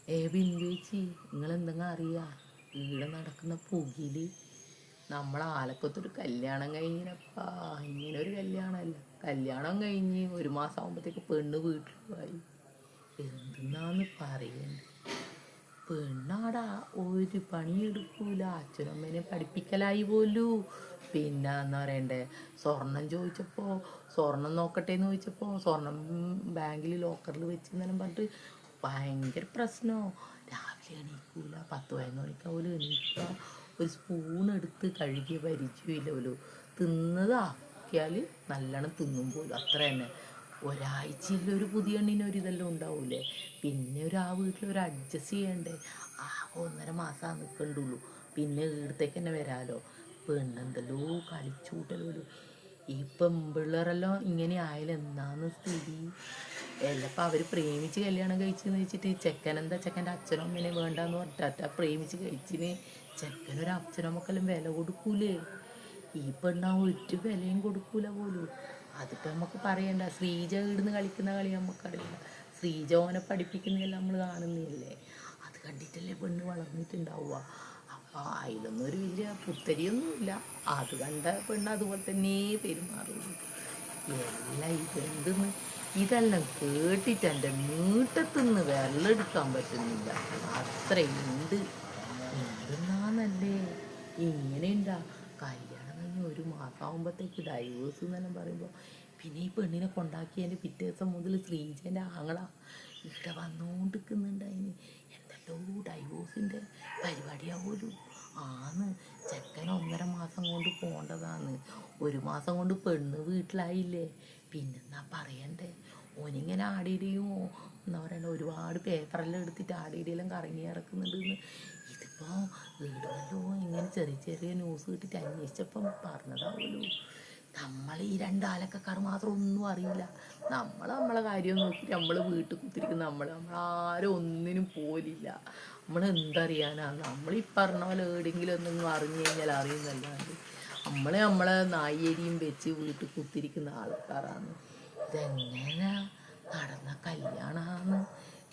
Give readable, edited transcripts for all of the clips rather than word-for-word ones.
ബിന്ദു ചേച്ചി, നിങ്ങളെന്തെങ്കിലും അറിയാ? ഇവിടെ നടക്കുന്ന പുകില് നമ്മളെ ആലക്കത്തൊരു കല്യാണം കഴിഞ്ഞപ്പ ഇങ്ങനെ ഒരു കല്യാണമല്ല. കല്യാണം കഴിഞ്ഞ് ഒരു മാസം ആകുമ്പോഴത്തേക്ക് പെണ്ണ് വീട്ടിൽ പോയി. എന്തെന്നാന്ന് പറയണ്ട, പെണ്ണാടാ ഒരു പണിയെടുക്കൂല, അച്ഛനമ്മേനെ പഠിപ്പിക്കലായി പോലൂ. പിന്നെ എന്താ പറയണ്ടേ, സ്വർണം ചോദിച്ചപ്പോൾ സ്വർണം നോക്കട്ടെ എന്ന് ചോദിച്ചപ്പോൾ സ്വർണം ബാങ്കിൽ ലോക്കറിൽ വെച്ചെന്നെല്ലാം പറഞ്ഞിട്ട് ഭയങ്കര പ്രശ്നമോ. രാവിലെ എണീക്കൂല, 10-11 മണിക്കാവൂല എണീക്കുക. ഒരു സ്പൂൺ എടുത്ത് കഴുകിയ പരിചയമില്ല പോലും. തിന്നത് ആക്കിയാൽ നല്ലോണം തിന്നും പോലും, അത്ര തന്നെ. ഒരാഴ്ചയിൽ ഒരു പുതിയ എണ്ണിനൊരിതെല്ലാം ഉണ്ടാവൂലേ. പിന്നെ ആ വീട്ടിലൊരു അഡ്ജസ്റ്റ് ചെയ്യണ്ടേ. ആ 1.5 മാസം നിൽക്കണ്ടുള്ളൂ, പിന്നെ ഇവിടത്തേക്ക് തന്നെ വരാമല്ലോ. പെണ്ണെന്തല്ലോ കളിച്ചൂട്ടല്ലോ. ഈ പെമ്പിള്ളേരെല്ലാം ഇങ്ങനെ ആയാലും എന്നാന്ന് സ്ഥിതി. എല്ലപ്പം അവർ പ്രേമിച്ച് കല്യാണം കഴിച്ചെന്ന് വെച്ചിട്ട് ചെക്കനെന്താ, ചെക്കൻ്റെ അച്ഛനും അമ്മേനെ വേണ്ടാന്ന് പറഞ്ഞിട്ട പ്രേമിച്ച് കഴിച്ചിന്. ചെക്കനൊരു അച്ഛനമ്മക്കെല്ലാം വില കൊടുക്കൂലേ. ഈ പെണ്ണ ഒരു വിലയും കൊടുക്കൂല പോലും. അതിപ്പോൾ നമുക്ക് പറയണ്ട. ശ്രീജ ഇടുന്ന് കളിക്കുന്ന കളി നമുക്കറിയില്ല. ശ്രീജ ഓനെ പഠിപ്പിക്കുന്നതെല്ലാം നമ്മൾ കാണുന്നില്ലേ. അത് കണ്ടിട്ടല്ലേ പെണ്ണ് വളർന്നിട്ടുണ്ടാവുക. അപ്പോൾ അതിലൊന്നും ഒരു വലിയ പുത്തരിയൊന്നുമില്ല. അത് കണ്ട പെണ്ണ് അതുപോലെ തന്നെ പെരുമാറുള്ളൂ. എല്ലാം ഇതെന്തെന്ന് ഇതെല്ലാം കേട്ടിട്ട് എൻ്റെ നീട്ടത്തുനിന്ന് വിരലെടുക്കാൻ പറ്റുന്നില്ല, അത്രയുണ്ട്. എന്തെന്നാന്നല്ലേ ഇങ്ങനെയുണ്ടാ. കല്യാണം കഴിഞ്ഞ് ഒരു മാസം ആകുമ്പോഴത്തേക്ക് ഡൈവേഴ്സ് എന്നെല്ലാം പറയുമ്പോൾ പിന്നെ ഈ പെണ്ണിനെ കൊണ്ടാക്കിയതിൻ്റെ പിറ്റേ ദിവസം മുതൽ ശ്രീജേൻ്റെ ആങ്ങള ഇവിടെ വന്നുകൊണ്ടിരിക്കുന്നുണ്ടായിന്. എന്തെല്ലോ ഡൈവോഴ്സിൻ്റെ പരിപാടിയാവുമല്ലോ. ആന്ന്, ചെക്കൻ 1.5 മാസം കൊണ്ട് പോകേണ്ടതാണ്. 1 മാസം കൊണ്ട് പെണ്ണ് വീട്ടിലായില്ലേ. പിന്നെന്നാ പറയണ്ടേ. ഓനിങ്ങനെ ആടിയിടിയും എന്താ പറയണ്ട, ഒരുപാട് പേപ്പറെല്ലാം എടുത്തിട്ട് ആടിയിടിയെല്ലാം കറങ്ങി ഇറക്കുന്നുണ്ടെന്ന്. ഇതിപ്പോൾ വീടുമല്ലോ ഇങ്ങനെ ചെറിയ ചെറിയ ന്യൂസ് കിട്ടിയിട്ട് അന്വേഷിച്ചപ്പം പറഞ്ഞതാവുമല്ലോ. നമ്മൾ ഈ 2 ആലക്കക്കാർ മാത്രം ഒന്നും അറിയില്ല. നമ്മളെ കാര്യം നോക്കിയിട്ട് നമ്മൾ വീട്ടിൽ കുത്തിരിക്കുന്ന നമ്മളാരും ഒന്നിനും പോലില്ല. നമ്മളെന്തറിയാനാ. നമ്മളീ പറഞ്ഞ പോലെ എവിടെയെങ്കിലും എന്തെങ്കിലും അറിഞ്ഞു കഴിഞ്ഞാൽ അറിയുന്നല്ലാണ്ട് നമ്മളെ നായേരിയും വെച്ച് വീട്ടിൽ കുത്തിരിക്കുന്ന ആൾക്കാരാണ്. ഇതെങ്ങനെ നടന്ന കല്യാണമാണ്.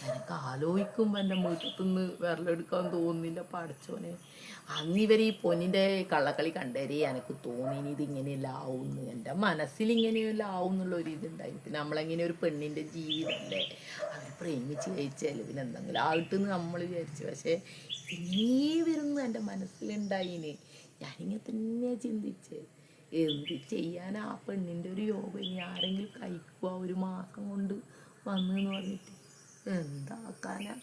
എനിക്ക് ആലോചിക്കുമ്പോൾ എൻ്റെ വീട്ടിൽനിന്ന് വിരലെടുക്കാൻ തോന്നുന്നില്ല പഠിച്ചോനെ. അന്നിവർ ഈ പൊന്നിൻ്റെ കള്ളക്കളി കണ്ടേരേ എനിക്ക് തോന്നി ഇതിങ്ങനെയെല്ലാം ആവുമെന്ന്. എൻ്റെ മനസ്സിൽ ഇങ്ങനെയെല്ലാം ആവും എന്നുള്ളൊരിതുണ്ടായി. പിന്നെ നമ്മളെങ്ങനെ ഒരു പെണ്ണിൻ്റെ ജീവിതമല്ലേ, അവർ പ്രേമിച്ച് കഴിച്ചാൽ പിന്നെ എന്തെങ്കിലും ആയിട്ടെന്ന് നമ്മൾ വിചാരിച്ചു. പക്ഷേ ഇങ്ങനെ വരുന്നു എൻ്റെ മനസ്സിലുണ്ടായിന്. ഞാനിങ്ങനെ തന്നെ ചിന്തിച്ച് എന്ത് ചെയ്യാൻ. ആ പെണ്ണിൻ്റെ ഒരു യോഗം ഇനി ആരെങ്കിലും കഴിക്കുക 1 മാസം കൊണ്ട് വന്നെന്ന് പറഞ്ഞിട്ട് എന്താക്കാനാ.